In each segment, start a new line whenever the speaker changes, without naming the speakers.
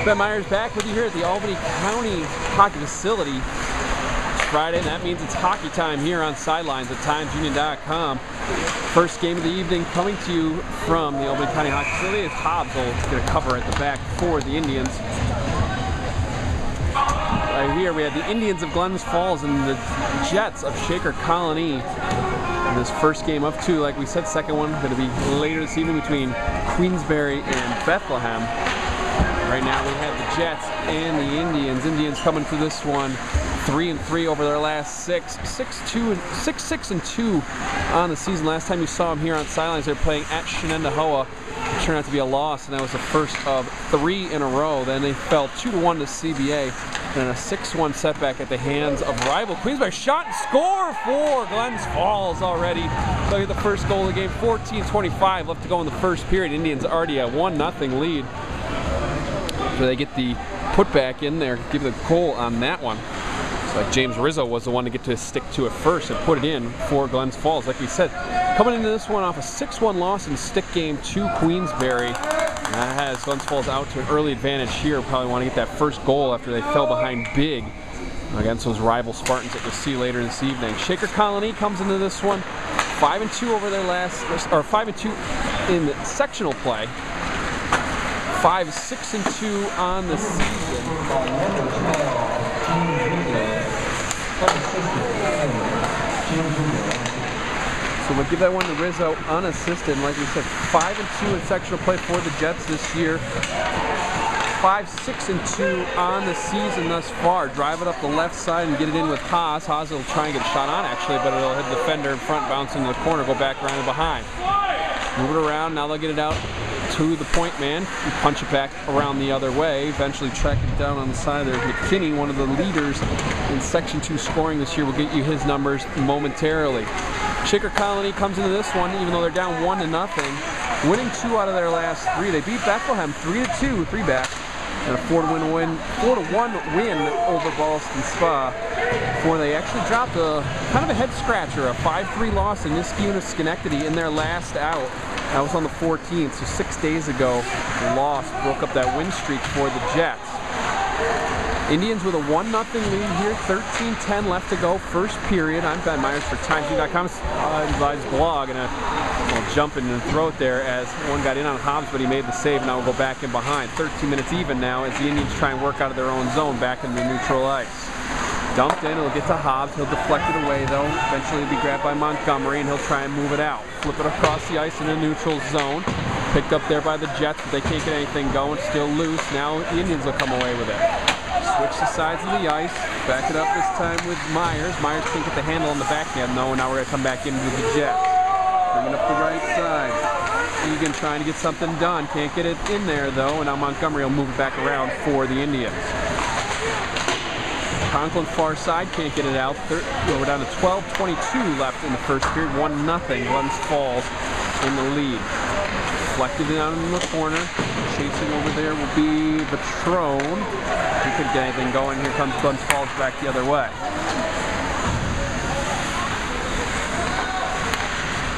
Ben Myers back with you here at the Albany County Hockey Facility. It's Friday, and that means it's hockey time here on Sidelines at TimesUnion.com. First game of the evening coming to you from the Albany County Hockey Facility. It's Hobbs will get a cover at the back for the Indians. Right here we have the Indians of Glens Falls and the Jets of Shakers-Colonie. In this first game of two, like we said, second one going to be later this evening between Queensbury and Bethlehem. Right now we have the Jets and the Indians. Indians coming for this one 3-3 over their last six. 6-6-2 on the season. Last time you saw them here on Sidelines, they were playing at Shenendehowa. It turned out to be a loss, and that was the first of 3 in a row. Then they fell 2-1 to CBA, and a 6-1 setback at the hands of rival Queensbury. Shot and score for Glens Falls already. Look at the first goal of the game, 14-25 left to go in the first period. Indians already at 1-0 lead. So they get the putback in there, give the goal on that one. Like James Rizzo was the one to get to stick to it first and put it in for Glens Falls. Like we said, coming into this one off a 6-1 loss in stick game to Queensbury. That has Glens Falls out to an early advantage here. Probably want to get that first goal after they fell behind big against those rival Spartans that you'll see later this evening. Shakers-Colonie comes into this one 5-2 over their last, or 5-2 in sectional play. 5-6-2 on the season. So we'll give that one to Rizzo unassisted. Like we said, 5-2 in sectional play for the Jets this year. 5-6-2 on the season thus far. Drive it up the left side and get it in with Haas. Haas will try and get a shot on actually, but it'll hit the defender in front, bounce into the corner, go back around and behind. Move it around, now they'll get it out to the point man and punch it back around the other way. Eventually track it down on the side there. McKinney, one of the leaders in Section 2 scoring this year, will get you his numbers momentarily. Shakers-Colonie comes into this one, even though they're down 1-0, winning 2 out of their last 3. They beat Bethlehem 3-2, 3-back, and a 4-1 win over Ballston Spa. Before they actually dropped a kind of a head scratcher, a 5-3 loss in Niskayuna Schenectady in their last out. That was on the 14th, so 6 days ago. The loss broke up that win streak for the Jets. Indians with a 1-0 lead here, 13-10 left to go, first period. I'm Ben Myers for TimesUnion.com. His blog, and I'll jump in and throw it there as one got in on Hobbs, but he made the save. Now we'll go back in behind. 13 minutes even now as the Indians try and work out of their own zone back in the neutral ice. Dumped in, it'll get to Hobbs. He'll deflect it away though. Eventually it'll be grabbed by Montgomery and he'll try and move it out. Flip it across the ice in a neutral zone. Picked up there by the Jets, but they can't get anything going. Still loose. Now the Indians will come away with it. Switch the sides of the ice. Back it up this time with Myers. Myers can't get the handle on the backhand. No, now we're going to come back in with the Jets. Bringing up the right side. Egan trying to get something done. Can't get it in there though, and now Montgomery will move it back around for the Indians. Conklin far side, can't get it out. We're down to 12:22 left in the first period. 1-0. Glens Falls in the lead. Deflected down in the corner. Chasing over there will be Patrone. He couldn't get anything going. Here comes Glens Falls back the other way.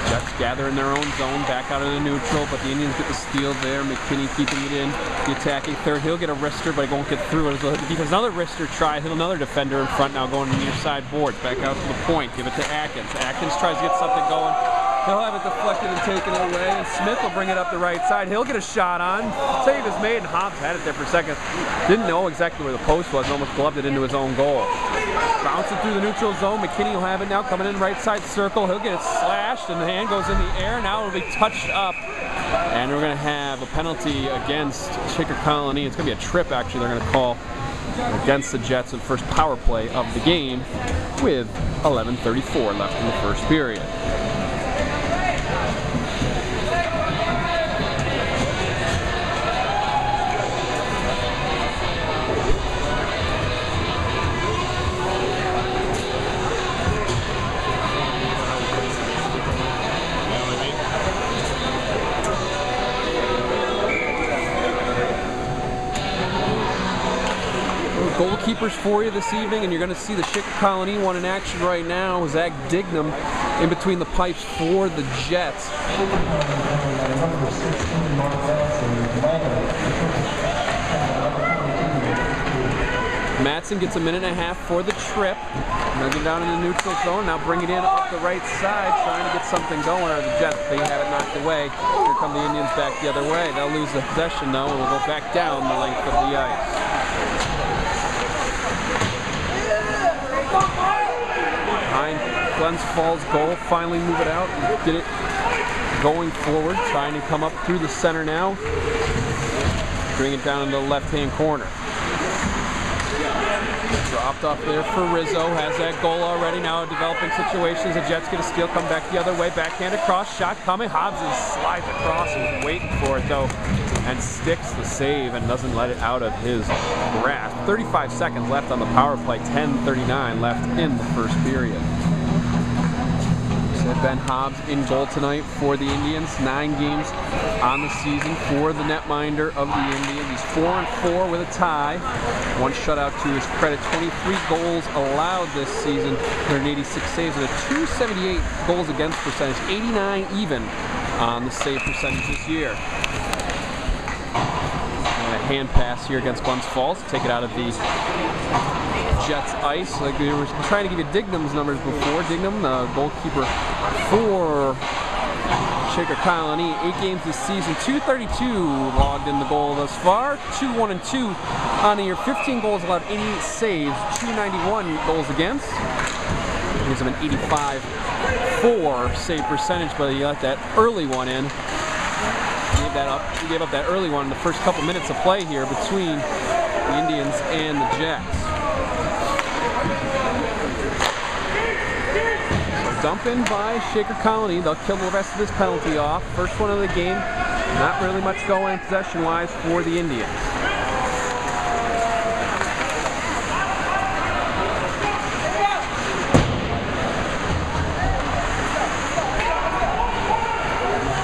Jets gather in their own zone, back out of the neutral, but the Indians get the steal there. McKinney keeping it in. The attacking third, he'll get a wrister, but he won't get through it. Because another wrister try, hit another defender in front, now going near side boards. Back out to the point, give it to Atkins. Atkins tries to get something going. He'll have it deflected and taken away, and Smith will bring it up the right side. He'll get a shot on. Save is made, and Hobbs had it there for a second. Didn't know exactly where the post was, and almost gloved it into his own goal. Bouncing through the neutral zone. McKinney will have it now, coming in right side circle. He'll get it slashed, and the hand goes in the air. Now it'll be touched up, and we're going to have a penalty against Shakers-Colonie. It's going to be a trip, actually, they're going to call against the Jets in the first power play of the game with 11:34 left in the first period. Goalkeepers for you this evening, and you're going to see the Shakers-Colonie one in action right now. Zach Dignam in between the pipes for the Jets. Matson gets a minute and a half for the trip. They'll get down in the neutral zone. Now bring it in up the right side, trying to get something going. Or the Jets, they have it knocked away. Here come the Indians back the other way. They'll lose the possession though, and we'll go back down the length of the ice. Behind Glens Falls goal, finally move it out and get it going forward, trying to come up through the center now. Bring it down into the left-hand corner. Dropped off there for Rizzo, has that goal already. Now developing situations, the Jets get a steal, come back the other way, backhand across, shot coming. Hobbs slides across and was waiting for it though, and sticks the save and doesn't let it out of his grasp. 35 seconds left on the power play, 10:39 left in the first period. Ben Hobbs in goal tonight for the Indians. 9 games on the season for the netminder of the Indians. He's 4-4 with a tie. 1 shutout to his credit. 23 goals allowed this season. 186 saves and a .278 goals against percentage. 89 even on the save percentage this year. And a hand pass here against Glens Falls. Take it out of the Jets ice. Like we were trying to give you Dignam's numbers before. Dignam, the goalkeeper for Shakers-Colonie, 8 games this season, .232 logged in the goal thus far, 2-1-2 on the year, 15 goals allowed, 88 saves, .291 goals against. Gives him an 85.4 save percentage, but he let that early one in. He gave up that early one in the first couple minutes of play here between the Indians and the Jets. Dump in by Shakers-Colonie. They'll kill the rest of this penalty off. First one of the game. Not really much going possession-wise for the Indians.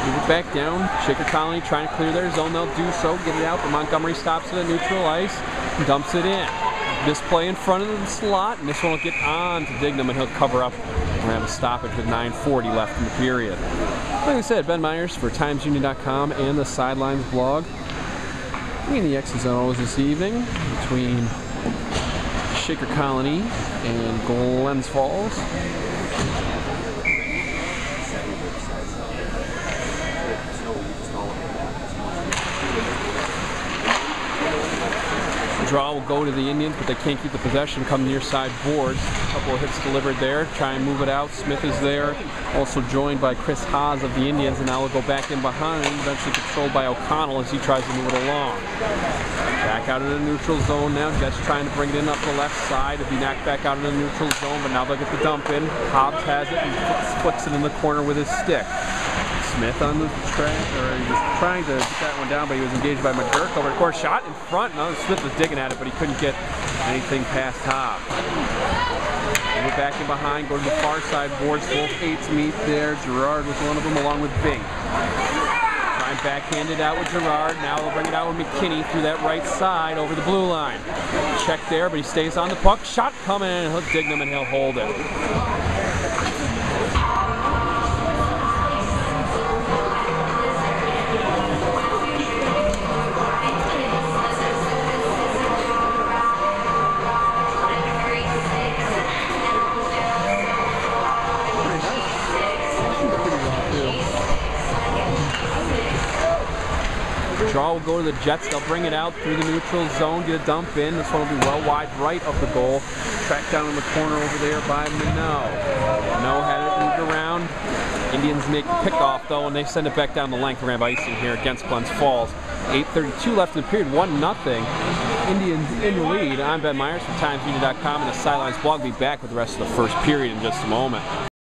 Move it back down. Shakers-Colonie trying to clear their zone. They'll do so. Get it out, but Montgomery stops it at neutral ice and dumps it in. This play in front of the slot, and this one will get on to Dignam, and he'll cover up. We're going to have a stoppage with 9:40 left in the period. Like I said, Ben Myers for TimesUnion.com and the Sidelines blog. Bringing the X's and O's this evening between Shakers-Colonie and Glens Falls. Draw will go to the Indians, but they can't keep the possession. Come near side boards. A couple of hits delivered there. Try and move it out. Smith is there. Also joined by Chris Haas of the Indians, and now we'll go back in behind. Eventually controlled by O'Connell as he tries to move it along. Back out of the neutral zone now. Jets trying to bring it in up the left side. It'll be knocked back out of the neutral zone, but now they'll get the dump in. Hobbs has it and flicks it in the corner with his stick. Smith on the track, or he was trying to get that one down, but he was engaged by McGurk over the course. Shot in front. No, Smith was digging at it, but he couldn't get anything past Hobbs. We're back in behind, go to the far side boards. Both 8s meet there. Gerard was one of them, along with Bing. Trying backhand it out with Gerard. Now they'll bring it out with McKinney through that right side over the blue line. Check there, but he stays on the puck. Shot coming in, and he'll Dignam, and he'll hold it. Draw will go to the Jets. They'll bring it out through the neutral zone, get a dump in. This one will be well wide right of the goal. Tracked down in the corner over there by Minot. Minot had it moved around. Indians make the pickoff though, and they send it back down the length. We're going to have icing here against Glens Falls. 8:32 left in the period, 1-0. Indians in the lead. I'm Ben Myers from TimesUnion.com and the Sidelines blog. Be back with the rest of the first period in just a moment.